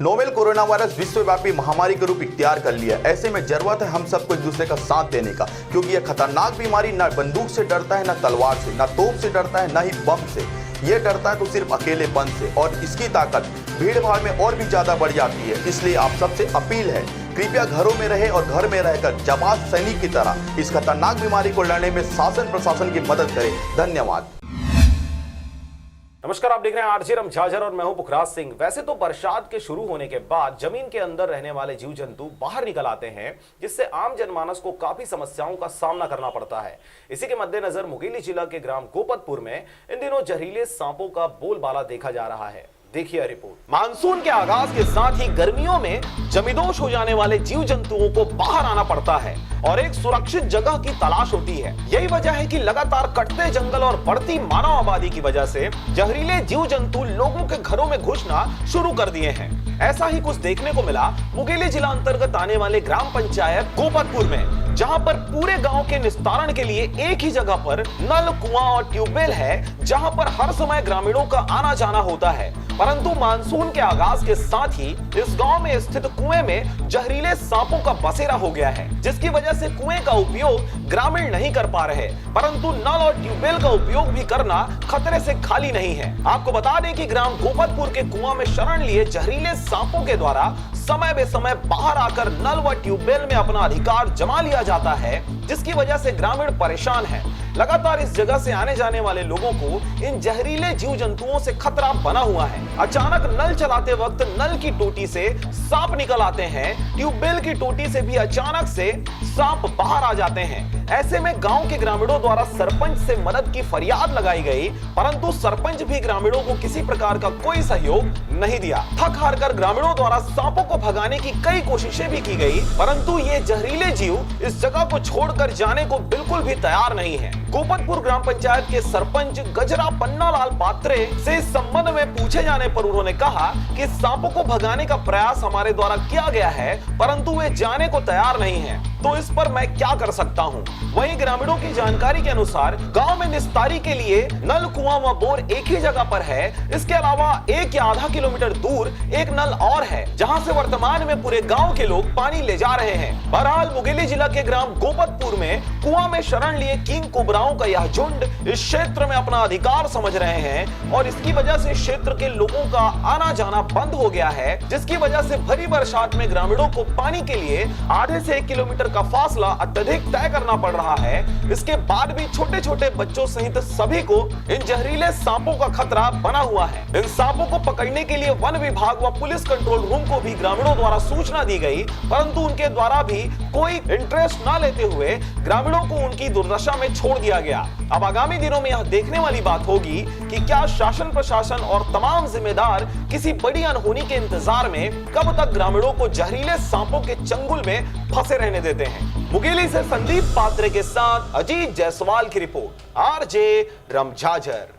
Novel corona virus विश्वव्यापी महामारी का रूप इख्तियार कर लिया। ऐसे में जरूरत है हम सबको एक दूसरे का साथ देने का, क्योंकि यह खतरनाक बीमारी न बंदूक से डरता है, न तलवार से, न तोप से डरता है, न ही बम से। ये डरता है तो सिर्फ अकेलेपन से, और इसकी ताकत भीड़ भाड़ में और भी ज्यादा बढ़ जाती है। इसलिए आप सबसे अपील है, कृपया घरों में रहे और घर में रहकर जाबाज सैनिक की तरह इस खतरनाक बीमारी को लड़ने में शासन प्रशासन की मदद करें। धन्यवाद। नमस्कार, आप देख रहे हैं आरजे रमझाझर और मैं हूं पुखराज सिंह। वैसे तो बरसात के शुरू होने के बाद जमीन के अंदर रहने वाले जीव जंतु बाहर निकल आते हैं, जिससे आम जनमानस को काफी समस्याओं का सामना करना पड़ता है। इसी के मद्देनजर मुंगेली जिला के ग्राम गोपतपुर में इन दिनों जहरीले सांपों का बोलबाला देखा जा रहा है। देखिए रिपोर्ट। मानसून के आगाज के साथ ही गर्मियों में जमींदोज हो जाने वाले जीव जंतुओं को बाहर आना पड़ता है और एक सुरक्षित जगह की तलाश होती है। यही वजह है कि लगातार कटते जंगल और बढ़ती मानव आबादी की वजह से जहरीले जीव जंतु लोगों के घरों में घुसना शुरू कर दिए हैं। ऐसा ही कुछ देखने को मिला मुंगेली जिला अंतर्गत आने वाले ग्राम पंचायत गोपतपुर में, जहां पर पूरे गांव के निस्तारण के लिए एक ही जगह पर नल, कुआं और ट्यूबवेल है, जहां पर हर समय ग्रामीणों का आना जाना होता है। परंतु मानसून के आगाज के साथ ही इस गांव में स्थित कुएं में जहरीले सांपों का बसेरा हो गया है, जिसकी वजह से कुएं का उपयोग ग्रामीण नहीं कर पा रहे, परंतु नल और ट्यूबवेल का उपयोग भी करना खतरे से खाली नहीं है। आपको बता दें कि ग्राम गोपतपुर के कुआं में शरण लिए जहरीले सांपों के द्वारा समय बेसमय बाहर आकर नल व ट्यूबवेल में अपना अधिकार जमा लिया जाता है, जिसकी वजह से ग्रामीण परेशान है। लगातार इस जगह से आने जाने वाले लोगों को इन जहरीले जीव जंतुओं से खतरा बना हुआ है। अचानक नल चलाते वक्त नल की टोटी से सांप निकल आते हैं, ट्यूबवेल की टोटी से भी अचानक से सांप बाहर आ जाते हैं। ऐसे में गांव के ग्रामीणों द्वारा सरपंच से मदद की फरियाद लगाई गई, परंतु सरपंच भी ग्रामीणों को किसी प्रकार का कोई सहयोग नहीं दिया। थक हार कर ग्रामीणों द्वारा सांपों को भगाने की कई कोशिशें भी की गई, परंतु ये जहरीले जीव इस जगह को छोड़कर जाने को बिल्कुल भी तैयार नहीं है। गोपतपुर ग्राम पंचायत के सरपंच गजरा पन्नालाल पात्रे से इस संबंध में पूछे जाने पर उन्होंने कहा कि सांपों को भगाने का प्रयास हमारे द्वारा किया गया है, परंतु वे जाने को तैयार नहीं है, तो इस पर मैं क्या कर सकता हूं। वहीं ग्रामीणों की जानकारी के अनुसार गांव में निस्तारी के लिए नल, कुआं व बोर एक ही जगह पर है। इसके अलावा 1 या आधा किलोमीटर दूर एक नल और है, जहां से वर्तमान में पूरे गांव के लोग पानी ले जा रहे हैं। बहरहाल मुंगेली जिला के ग्राम गोपतपुर में कुआं में शरण लिए किंग कोबराओं का यह झुंड इस क्षेत्र में अपना अधिकार समझ रहे हैं, और इसकी वजह से क्षेत्र के लोगों का आना जाना बंद हो गया है, जिसकी वजह से भरी बरसात में ग्रामीणों को पानी के लिए आधे से 1 किलोमीटर का फासला अत्यधिक तय करना पड़ रहा है। इसके बाद भी छोटे छोटे बच्चों सहित सभी को इन जहरीले सांपों का खतरा बना हुआ है। इन सांपों को पकड़ने के लिए वन विभाग व पुलिस कंट्रोल रूम को भी ग्रामीणों द्वारा सूचना दी गई, परंतु उनके द्वारा भी कोई इंटरेस्ट न लेते हुए ग्रामीणों को उनकी दुर्दशा में छोड़ दिया गया। अब आगामी दिनों में यह देखने वाली बात होगी कि क्या शासन प्रशासन और तमाम जिम्मेदार किसी बड़ी अनहोनी के इंतजार में कब तक ग्रामीणों को जहरीले सांपों के चंगुल में फंसे रहने देते हैं। मुंगेली से संदीप पात्रे के साथ अजीत जायसवाल की रिपोर्ट, आरजे रमझाझर।